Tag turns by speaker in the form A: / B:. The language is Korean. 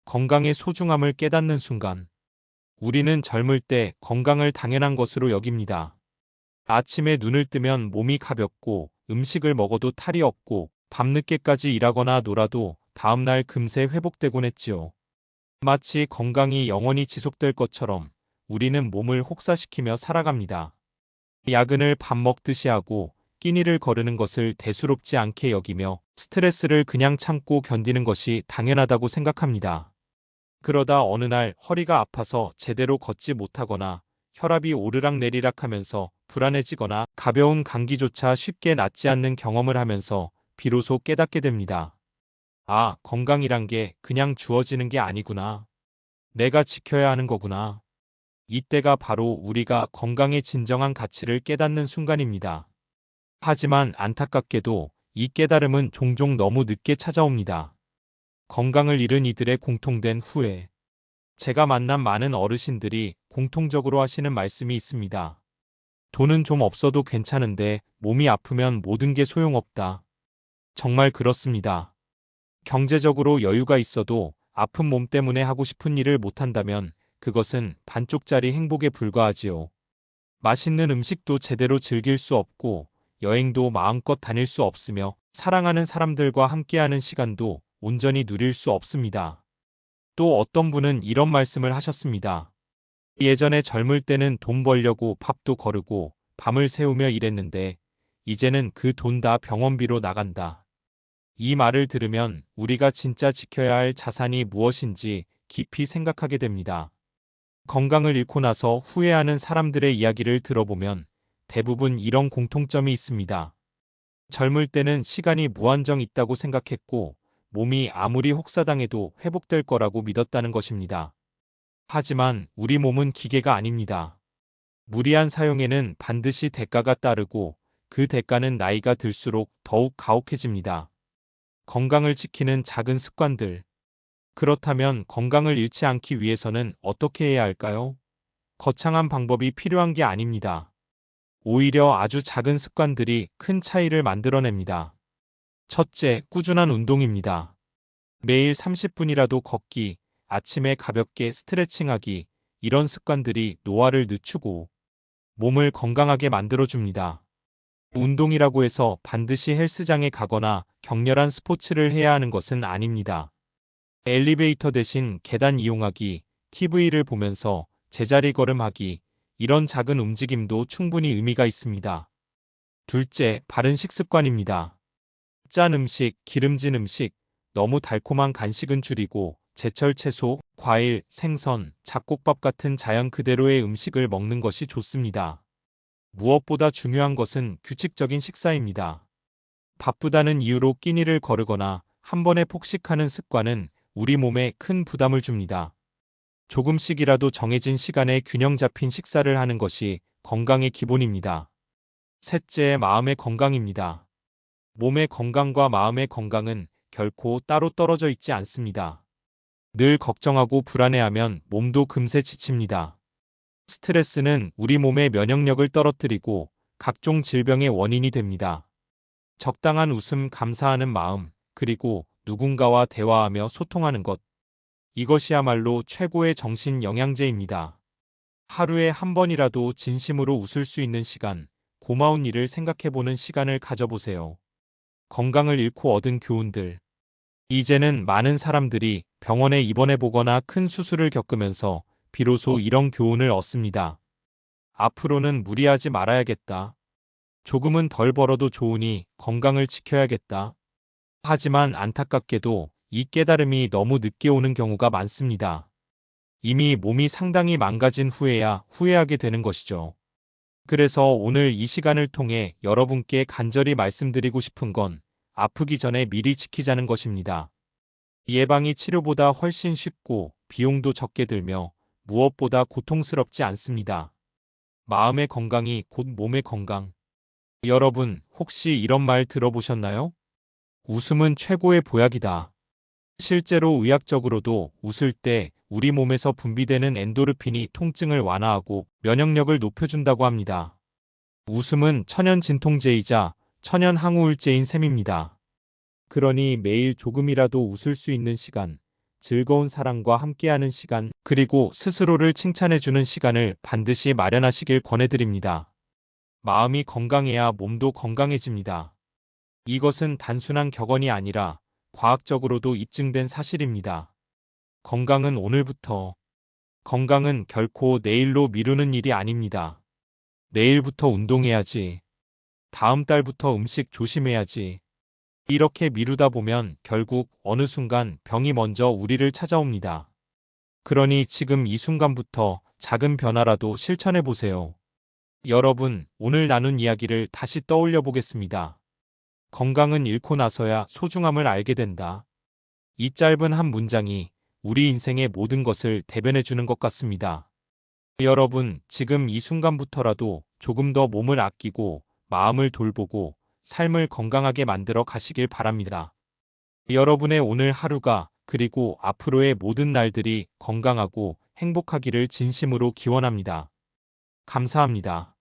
A: 건강의 소중함을 깨닫는 순간, 우리는 젊을 때 건강을 당연한 것으로 여깁니다. 아침에 눈을 뜨면 몸이 가볍고 음식을 먹어도 탈이 없고 밤늦게까지 일하거나 놀아도 다음날 금세 회복되곤 했지요. 마치 건강이 영원히 지속될 것처럼 우리는 몸을 혹사시키며 살아갑니다. 야근을 밥 먹듯이 하고 끼니를 거르는 것을 대수롭지 않게 여기며 스트레스를 그냥 참고 견디는 것이 당연하다고 생각합니다. 그러다 어느 날 허리가 아파서 제대로 걷지 못하거나 혈압이 오르락내리락 하면서 불안해지거나 가벼운 감기조차 쉽게 낫지 않는 경험을 하면서 비로소 깨닫게 됩니다. 아, 건강이란 게 그냥 주어지는 게 아니구나. 내가 지켜야 하는 거구나. 이때가 바로 우리가 건강의 진정한 가치를 깨닫는 순간입니다. 하지만 안타깝게도 이 깨달음은 종종 너무 늦게 찾아옵니다. 건강을 잃은 이들의 공통된 후회. 제가 만난 많은 어르신들이 공통적으로 하시는 말씀이 있습니다. 돈은 좀 없어도 괜찮은데 몸이 아프면 모든 게 소용없다. 정말 그렇습니다. 경제적으로 여유가 있어도 아픈 몸 때문에 하고 싶은 일을 못한다면 그것은 반쪽짜리 행복에 불과하지요. 맛있는 음식도 제대로 즐길 수 없고 여행도 마음껏 다닐 수 없으며 사랑하는 사람들과 함께하는 시간도 온전히 누릴 수 없습니다. 또 어떤 분은 이런 말씀을 하셨습니다. 예전에 젊을 때는 돈 벌려고 밥도 거르고 밤을 새우며 일했는데 이제는 그 돈 다 병원비로 나간다. 이 말을 들으면 우리가 진짜 지켜야 할 자산이 무엇인지 깊이 생각하게 됩니다. 건강을 잃고 나서 후회하는 사람들의 이야기를 들어보면 대부분 이런 공통점이 있습니다. 젊을 때는 시간이 무한정 있다고 생각했고 몸이 아무리 혹사당해도 회복될 거라고 믿었다는 것입니다. 하지만 우리 몸은 기계가 아닙니다. 무리한 사용에는 반드시 대가가 따르고 그 대가는 나이가 들수록 더욱 가혹해집니다. 건강을 지키는 작은 습관들. 그렇다면 건강을 잃지 않기 위해서는 어떻게 해야 할까요? 거창한 방법이 필요한 게 아닙니다. 오히려 아주 작은 습관들이 큰 차이를 만들어냅니다. 첫째, 꾸준한 운동입니다. 매일 30분이라도 걷기, 아침에 가볍게 스트레칭하기, 이런 습관들이 노화를 늦추고 몸을 건강하게 만들어줍니다. 운동이라고 해서 반드시 헬스장에 가거나 격렬한 스포츠를 해야 하는 것은 아닙니다. 엘리베이터 대신 계단 이용하기, TV를 보면서 제자리 걸음하기, 이런 작은 움직임도 충분히 의미가 있습니다. 둘째, 바른 식습관입니다. 짠 음식, 기름진 음식, 너무 달콤한 간식은 줄이고 제철 채소, 과일, 생선, 잡곡밥 같은 자연 그대로의 음식을 먹는 것이 좋습니다. 무엇보다 중요한 것은 규칙적인 식사입니다. 바쁘다는 이유로 끼니를 거르거나 한 번에 폭식하는 습관은 우리 몸에 큰 부담을 줍니다. 조금씩이라도 정해진 시간에 균형 잡힌 식사를 하는 것이 건강의 기본입니다. 셋째, 마음의 건강입니다. 몸의 건강과 마음의 건강은 결코 따로 떨어져 있지 않습니다. 늘 걱정하고 불안해하면 몸도 금세 지칩니다. 스트레스는 우리 몸의 면역력을 떨어뜨리고 각종 질병의 원인이 됩니다. 적당한 웃음, 감사하는 마음, 그리고 누군가와 대화하며 소통하는 것. 이것이야말로 최고의 정신 영양제입니다. 하루에 한 번이라도 진심으로 웃을 수 있는 시간, 고마운 일을 생각해보는 시간을 가져보세요. 건강을 잃고 얻은 교훈들. 이제는 많은 사람들이 병원에 입원해보거나 큰 수술을 겪으면서 비로소 이런 교훈을 얻습니다. 앞으로는 무리하지 말아야겠다. 조금은 덜 벌어도 좋으니 건강을 지켜야겠다. 하지만 안타깝게도 이 깨달음이 너무 늦게 오는 경우가 많습니다. 이미 몸이 상당히 망가진 후에야 후회하게 되는 것이죠. 그래서 오늘 이 시간을 통해 여러분께 간절히 말씀드리고 싶은 건 아프기 전에 미리 지키자는 것입니다. 예방이 치료보다 훨씬 쉽고 비용도 적게 들며 무엇보다 고통스럽지 않습니다. 마음의 건강이 곧 몸의 건강. 여러분, 혹시 이런 말 들어보셨나요? 웃음은 최고의 보약이다. 실제로 의학적으로도 웃을 때 우리 몸에서 분비되는 엔도르핀이 통증을 완화하고 면역력을 높여준다고 합니다. 웃음은 천연 진통제이자 천연 항우울제인 셈입니다. 그러니 매일 조금이라도 웃을 수 있는 시간, 즐거운 사랑과 함께하는 시간, 그리고 스스로를 칭찬해주는 시간을 반드시 마련하시길 권해드립니다. 마음이 건강해야 몸도 건강해집니다. 이것은 단순한 격언이 아니라 과학적으로도 입증된 사실입니다. 건강은 오늘부터, 건강은 결코 내일로 미루는 일이 아닙니다. 내일부터 운동해야지. 다음 달부터 음식 조심해야지. 이렇게 미루다 보면 결국 어느 순간 병이 먼저 우리를 찾아옵니다. 그러니 지금 이 순간부터 작은 변화라도 실천해 보세요. 여러분, 오늘 나눈 이야기를 다시 떠올려 보겠습니다. 건강은 잃고 나서야 소중함을 알게 된다. 이 짧은 한 문장이 우리 인생의 모든 것을 대변해 주는 것 같습니다. 여러분, 지금 이 순간부터라도 조금 더 몸을 아끼고 마음을 돌보고 삶을 건강하게 만들어 가시길 바랍니다. 여러분의 오늘 하루가 그리고 앞으로의 모든 날들이 건강하고 행복하기를 진심으로 기원합니다. 감사합니다.